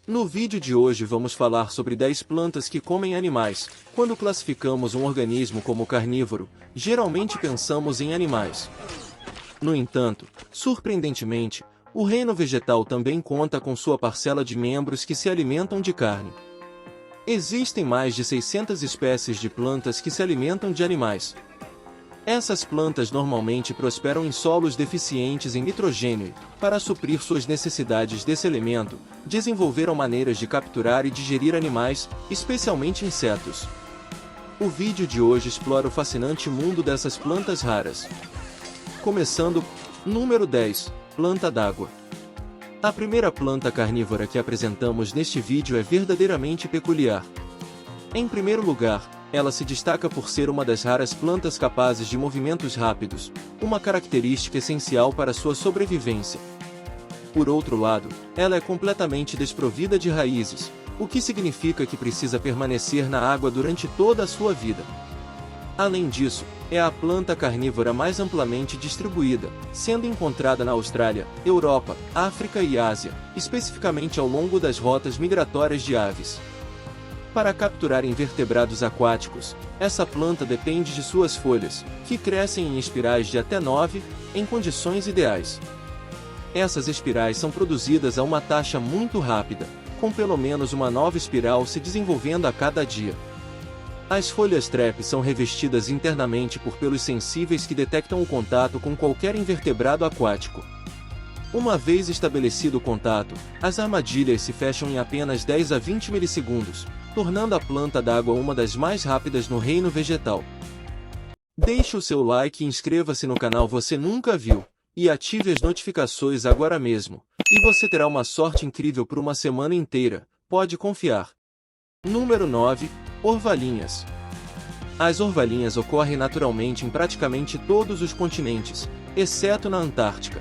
No vídeo de hoje vamos falar sobre 10 plantas que comem animais. Quando classificamos um organismo como carnívoro, geralmente pensamos em animais. No entanto, surpreendentemente, o reino vegetal também conta com sua parcela de membros que se alimentam de carne. Existem mais de 600 espécies de plantas que se alimentam de animais. Essas plantas normalmente prosperam em solos deficientes em nitrogênio e, para suprir suas necessidades desse elemento, desenvolveram maneiras de capturar e digerir animais, especialmente insetos. O vídeo de hoje explora o fascinante mundo dessas plantas raras. Começando, número 10, planta d'água. A primeira planta carnívora que apresentamos neste vídeo é verdadeiramente peculiar. Em primeiro lugar, ela se destaca por ser uma das raras plantas capazes de movimentos rápidos, uma característica essencial para sua sobrevivência. Por outro lado, ela é completamente desprovida de raízes, o que significa que precisa permanecer na água durante toda a sua vida. Além disso, é a planta carnívora mais amplamente distribuída, sendo encontrada na Austrália, Europa, África e Ásia, especificamente ao longo das rotas migratórias de aves. Para capturar invertebrados aquáticos, essa planta depende de suas folhas, que crescem em espirais de até 9, em condições ideais. Essas espirais são produzidas a uma taxa muito rápida, com pelo menos uma nova espiral se desenvolvendo a cada dia. As folhas trap são revestidas internamente por pelos sensíveis que detectam o contato com qualquer invertebrado aquático. Uma vez estabelecido o contato, as armadilhas se fecham em apenas 10 a 20 milissegundos, tornando a planta d'água uma das mais rápidas no reino vegetal. Deixe o seu like e inscreva-se no canal você nunca viu, e ative as notificações agora mesmo, e você terá uma sorte incrível por uma semana inteira, pode confiar. Número 9, orvalhinhas. As orvalhinhas ocorrem naturalmente em praticamente todos os continentes, exceto na Antártica.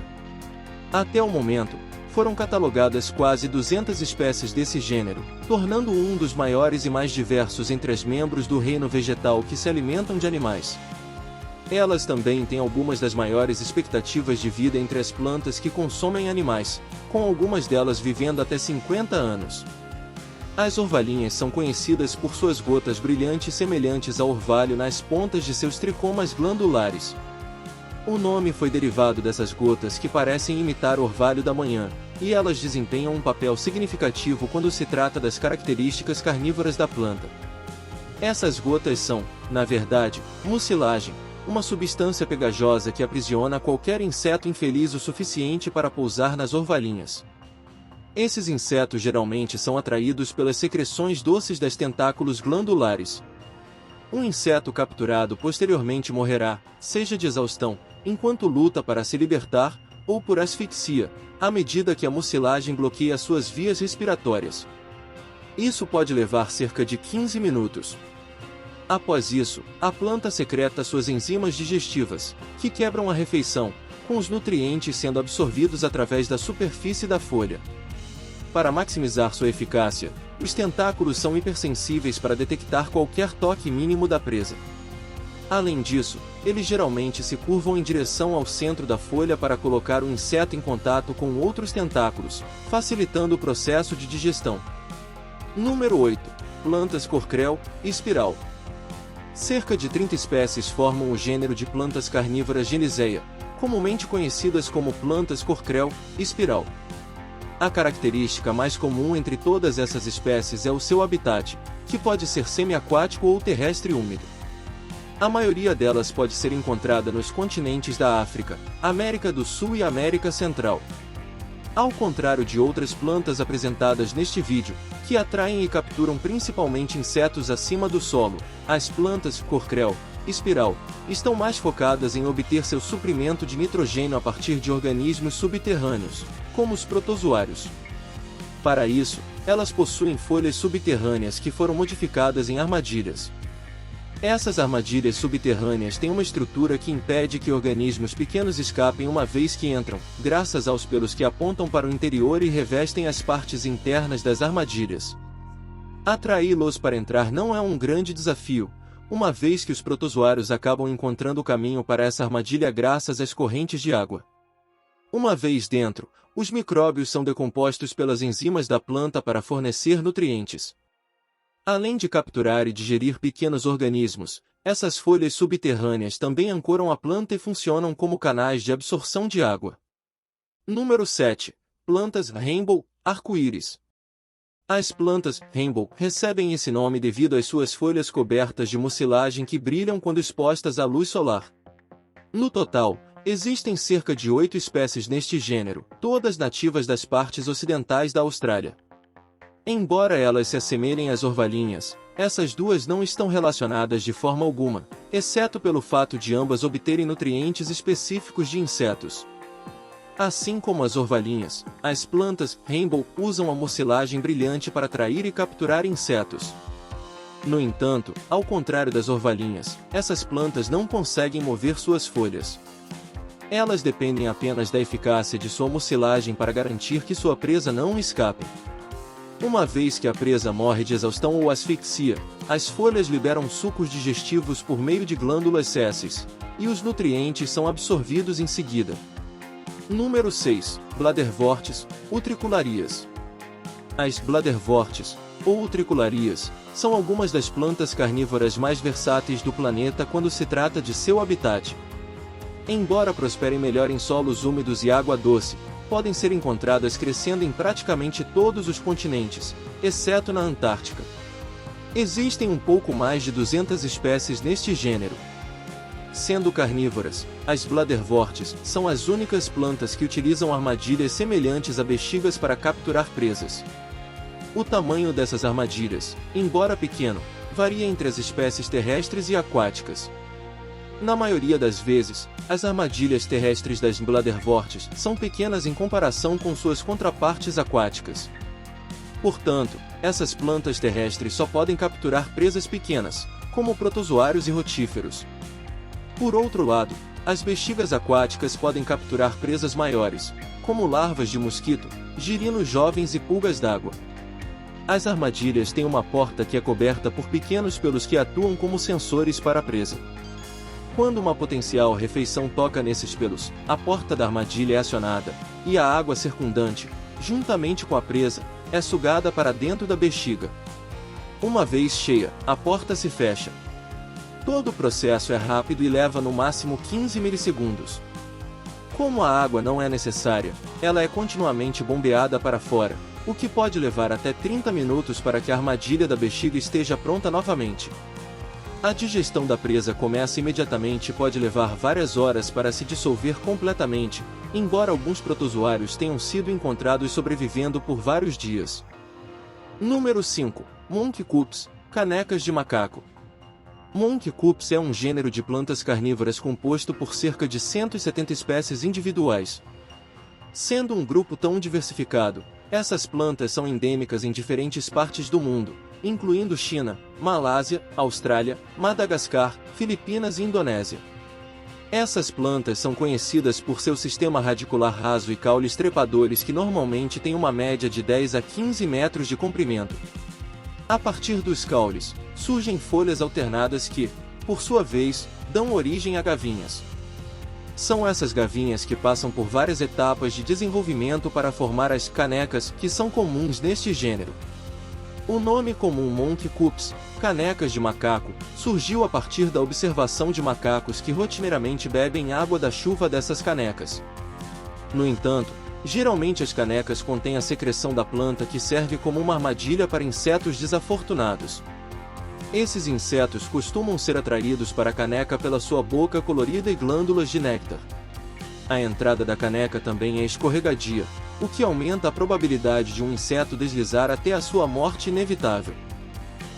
Até o momento, foram catalogadas quase 200 espécies desse gênero, tornando-o um dos maiores e mais diversos entre os membros do reino vegetal que se alimentam de animais. Elas também têm algumas das maiores expectativas de vida entre as plantas que consomem animais, com algumas delas vivendo até 50 anos. As orvalhinhas são conhecidas por suas gotas brilhantes semelhantes ao orvalho nas pontas de seus tricomas glandulares. O nome foi derivado dessas gotas que parecem imitar o orvalho da manhã, e elas desempenham um papel significativo quando se trata das características carnívoras da planta. Essas gotas são, na verdade, mucilagem, uma substância pegajosa que aprisiona qualquer inseto infeliz o suficiente para pousar nas orvalhinhas. Esses insetos geralmente são atraídos pelas secreções doces das tentáculos glandulares. Um inseto capturado posteriormente morrerá, seja de exaustão, enquanto luta para se libertar, ou por asfixia, à medida que a mucilagem bloqueia suas vias respiratórias. Isso pode levar cerca de 15 minutos. Após isso, a planta secreta suas enzimas digestivas, que quebram a refeição, com os nutrientes sendo absorvidos através da superfície da folha. Para maximizar sua eficácia, os tentáculos são hipersensíveis para detectar qualquer toque mínimo da presa. Além disso, eles geralmente se curvam em direção ao centro da folha para colocar o inseto em contato com outros tentáculos, facilitando o processo de digestão. Número 8. Plantas corcrel, espiral. Cerca de 30 espécies formam o gênero de plantas carnívoras Genizeia, comumente conhecidas como plantas corcrel, espiral. A característica mais comum entre todas essas espécies é o seu habitat, que pode ser semiaquático ou terrestre úmido. A maioria delas pode ser encontrada nos continentes da África, América do Sul e América Central. Ao contrário de outras plantas apresentadas neste vídeo, que atraem e capturam principalmente insetos acima do solo, as plantas corcrel, espiral, estão mais focadas em obter seu suprimento de nitrogênio a partir de organismos subterrâneos, como os protozoários. Para isso, elas possuem folhas subterrâneas que foram modificadas em armadilhas. Essas armadilhas subterrâneas têm uma estrutura que impede que organismos pequenos escapem uma vez que entram, graças aos pelos que apontam para o interior e revestem as partes internas das armadilhas. Atraí-los para entrar não é um grande desafio, uma vez que os protozoários acabam encontrando o caminho para essa armadilha graças às correntes de água. Uma vez dentro, Os micróbios são decompostos pelas enzimas da planta para fornecer nutrientes. Além de capturar e digerir pequenos organismos, essas folhas subterrâneas também ancoram a planta e funcionam como canais de absorção de água. Número 7. Plantas Rainbow, arco-íris. As plantas Rainbow recebem esse nome devido às suas folhas cobertas de mucilagem que brilham quando expostas à luz solar. No total, existem cerca de 8 espécies neste gênero, todas nativas das partes ocidentais da Austrália. Embora elas se assemelhem às orvalhinhas, essas duas não estão relacionadas de forma alguma, exceto pelo fato de ambas obterem nutrientes específicos de insetos. Assim como as orvalhinhas, as plantas Rainbow usam a mucilagem brilhante para atrair e capturar insetos. No entanto, ao contrário das orvalhinhas, essas plantas não conseguem mover suas folhas. Elas dependem apenas da eficácia de sua mucilagem para garantir que sua presa não escape. Uma vez que a presa morre de exaustão ou asfixia, as folhas liberam sucos digestivos por meio de glândulas sésseis, e os nutrientes são absorvidos em seguida. Número 6. Bladderworts, utricularias. As bladderworts, ou utricularias, são algumas das plantas carnívoras mais versáteis do planeta quando se trata de seu habitat. Embora prosperem melhor em solos úmidos e água doce, podem ser encontradas crescendo em praticamente todos os continentes, exceto na Antártica. Existem um pouco mais de 200 espécies neste gênero. Sendo carnívoras, as bladderworts são as únicas plantas que utilizam armadilhas semelhantes a bexigas para capturar presas. O tamanho dessas armadilhas, embora pequeno, varia entre as espécies terrestres e aquáticas. Na maioria das vezes, as armadilhas terrestres das bladderworts são pequenas em comparação com suas contrapartes aquáticas. Portanto, essas plantas terrestres só podem capturar presas pequenas, como protozoários e rotíferos. Por outro lado, as bexigas aquáticas podem capturar presas maiores, como larvas de mosquito, girinos jovens e pulgas d'água. As armadilhas têm uma porta que é coberta por pequenos pelos que atuam como sensores para a presa. Quando uma potencial refeição toca nesses pelos, a porta da armadilha é acionada, e a água circundante, juntamente com a presa, é sugada para dentro da bexiga. Uma vez cheia, a porta se fecha. Todo o processo é rápido e leva no máximo 15 milissegundos. Como a água não é necessária, ela é continuamente bombeada para fora, o que pode levar até 30 minutos para que a armadilha da bexiga esteja pronta novamente. A digestão da presa começa imediatamente e pode levar várias horas para se dissolver completamente, embora alguns protozoários tenham sido encontrados sobrevivendo por vários dias. Número 5. Monkey Cups, canecas de macaco. Monkey Cups é um gênero de plantas carnívoras composto por cerca de 170 espécies individuais. Sendo um grupo tão diversificado, essas plantas são endêmicas em diferentes partes do mundo, incluindo China, Malásia, Austrália, Madagascar, Filipinas e Indonésia. Essas plantas são conhecidas por seu sistema radicular raso e caules trepadores que normalmente têm uma média de 10 a 15 metros de comprimento. A partir dos caules, surgem folhas alternadas que, por sua vez, dão origem a gavinhas. São essas gavinhas que passam por várias etapas de desenvolvimento para formar as canecas que são comuns neste gênero. O nome comum Monkey Cups, canecas de macaco, surgiu a partir da observação de macacos que rotineiramente bebem água da chuva dessas canecas. No entanto, geralmente as canecas contêm a secreção da planta que serve como uma armadilha para insetos desafortunados. Esses insetos costumam ser atraídos para a caneca pela sua boca colorida e glândulas de néctar. A entrada da caneca também é escorregadia, o que aumenta a probabilidade de um inseto deslizar até a sua morte inevitável.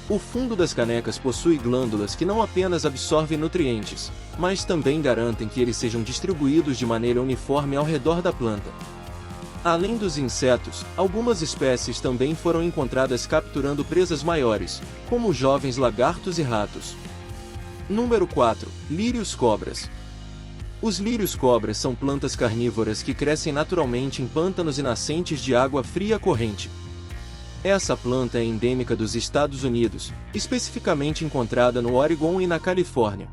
O fundo das canecas possui glândulas que não apenas absorvem nutrientes, mas também garantem que eles sejam distribuídos de maneira uniforme ao redor da planta. Além dos insetos, algumas espécies também foram encontradas capturando presas maiores, como jovens lagartos e ratos. Número 4. Lírios cobras. Os lírios cobras são plantas carnívoras que crescem naturalmente em pântanos e nascentes de água fria corrente. Essa planta é endêmica dos Estados Unidos, especificamente encontrada no Oregon e na Califórnia.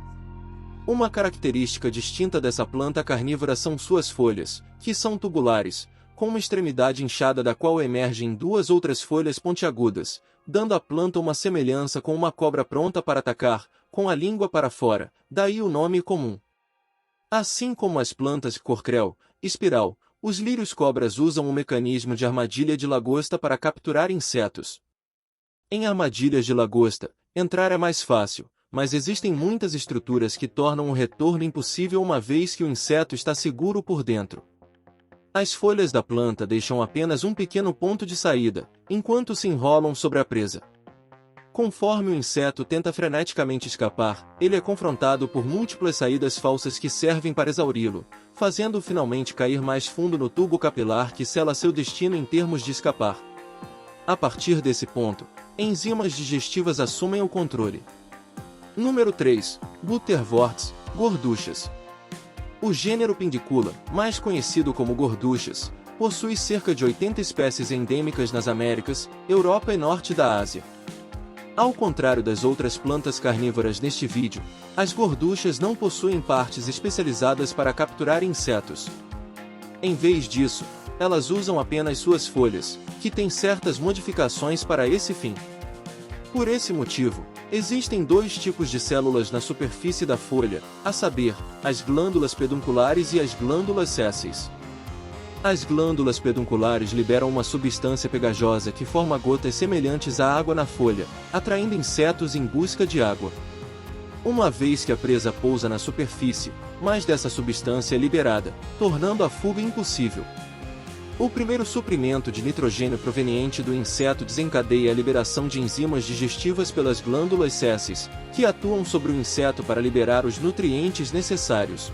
Uma característica distinta dessa planta carnívora são suas folhas, que são tubulares, com uma extremidade inchada da qual emergem duas outras folhas pontiagudas, dando à planta uma semelhança com uma cobra pronta para atacar, com a língua para fora, daí o nome comum. Assim como as plantas corcrel, espiral, os lírios-cobras usam o mecanismo de armadilha de lagosta para capturar insetos. Em armadilhas de lagosta, entrar é mais fácil, mas existem muitas estruturas que tornam o retorno impossível uma vez que o inseto está seguro por dentro. As folhas da planta deixam apenas um pequeno ponto de saída, enquanto se enrolam sobre a presa. Conforme o inseto tenta freneticamente escapar, ele é confrontado por múltiplas saídas falsas que servem para exauri-lo, fazendo-o finalmente cair mais fundo no tubo capilar que sela seu destino em termos de escapar. A partir desse ponto, enzimas digestivas assumem o controle. Número 3. Butterworts, gorduchas. O gênero Pindicula, mais conhecido como gorduchas, possui cerca de 80 espécies endêmicas nas Américas, Europa e Norte da Ásia. Ao contrário das outras plantas carnívoras neste vídeo, as gorduchas não possuem partes especializadas para capturar insetos. Em vez disso, elas usam apenas suas folhas, que têm certas modificações para esse fim. Por esse motivo, existem dois tipos de células na superfície da folha, a saber, as glândulas pedunculares e as glândulas sésseis. As glândulas pedunculares liberam uma substância pegajosa que forma gotas semelhantes à água na folha, atraindo insetos em busca de água. Uma vez que a presa pousa na superfície, mais dessa substância é liberada, tornando a fuga impossível. O primeiro suprimento de nitrogênio proveniente do inseto desencadeia a liberação de enzimas digestivas pelas glândulas sésseis, que atuam sobre o inseto para liberar os nutrientes necessários.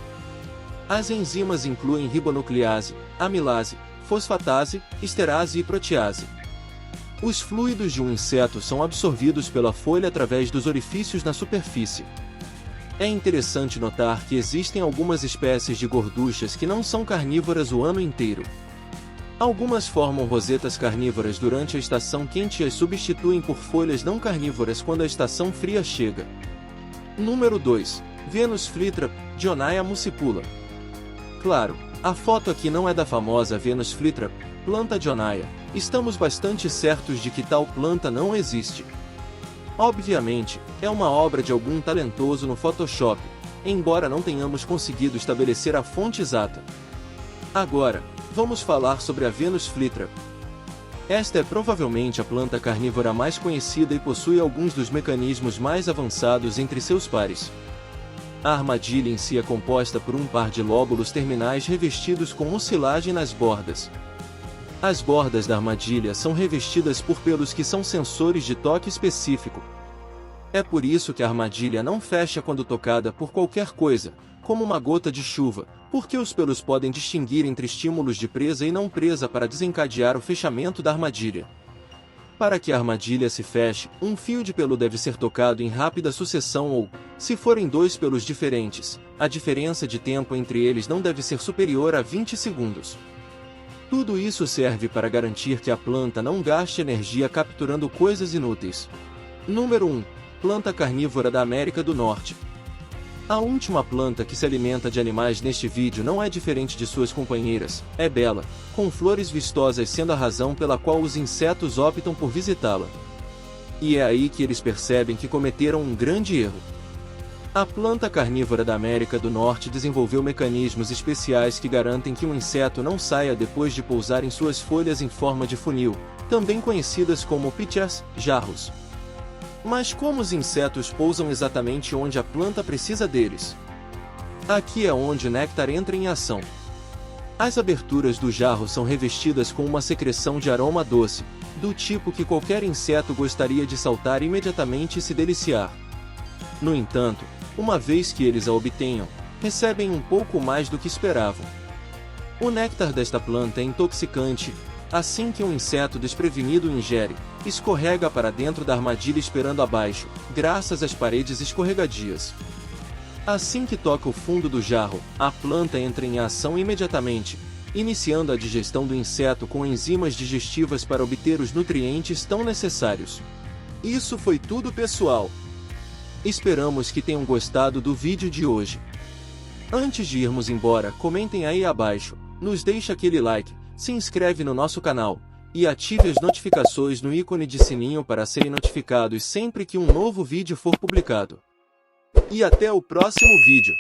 As enzimas incluem ribonuclease, amilase, fosfatase, esterase e protease. Os fluidos de um inseto são absorvidos pela folha através dos orifícios na superfície. É interessante notar que existem algumas espécies de gorduchas que não são carnívoras o ano inteiro. Algumas formam rosetas carnívoras durante a estação quente e as substituem por folhas não carnívoras quando a estação fria chega. Número 2. Venus flytrap, Dionaea muscipula. Claro, a foto aqui não é da famosa Venus flytrap, planta Dionaea. Estamos bastante certos de que tal planta não existe. Obviamente, é uma obra de algum talentoso no Photoshop, embora não tenhamos conseguido estabelecer a fonte exata. Agora, vamos falar sobre a Venus flytrap. Esta é provavelmente a planta carnívora mais conhecida e possui alguns dos mecanismos mais avançados entre seus pares. A armadilha em si é composta por um par de lóbulos terminais revestidos com mucilagem nas bordas. As bordas da armadilha são revestidas por pelos que são sensores de toque específico. É por isso que a armadilha não fecha quando tocada por qualquer coisa, como uma gota de chuva, porque os pelos podem distinguir entre estímulos de presa e não presa para desencadear o fechamento da armadilha. Para que a armadilha se feche, um fio de pelo deve ser tocado em rápida sucessão ou, se forem dois pelos diferentes, a diferença de tempo entre eles não deve ser superior a 20 segundos. Tudo isso serve para garantir que a planta não gaste energia capturando coisas inúteis. Número 1. Planta carnívora da América do Norte. A última planta que se alimenta de animais neste vídeo não é diferente de suas companheiras, é bela, com flores vistosas sendo a razão pela qual os insetos optam por visitá-la. E é aí que eles percebem que cometeram um grande erro. A planta carnívora da América do Norte desenvolveu mecanismos especiais que garantem que um inseto não saia depois de pousar em suas folhas em forma de funil, também conhecidas como pitchers, jarros. Mas como os insetos pousam exatamente onde a planta precisa deles? Aqui é onde o néctar entra em ação. As aberturas do jarro são revestidas com uma secreção de aroma doce, do tipo que qualquer inseto gostaria de saltar imediatamente e se deliciar. No entanto, uma vez que eles a obtenham, recebem um pouco mais do que esperavam. O néctar desta planta é intoxicante. Assim que um inseto desprevenido o ingere, escorrega para dentro da armadilha esperando abaixo, graças às paredes escorregadias. Assim que toca o fundo do jarro, a planta entra em ação imediatamente, iniciando a digestão do inseto com enzimas digestivas para obter os nutrientes tão necessários. Isso foi tudo, pessoal. Esperamos que tenham gostado do vídeo de hoje. Antes de irmos embora, comentem aí abaixo, nos deixe aquele like, se inscreve no nosso canal e ative as notificações no ícone de sininho para serem notificados sempre que um novo vídeo for publicado. E até o próximo vídeo!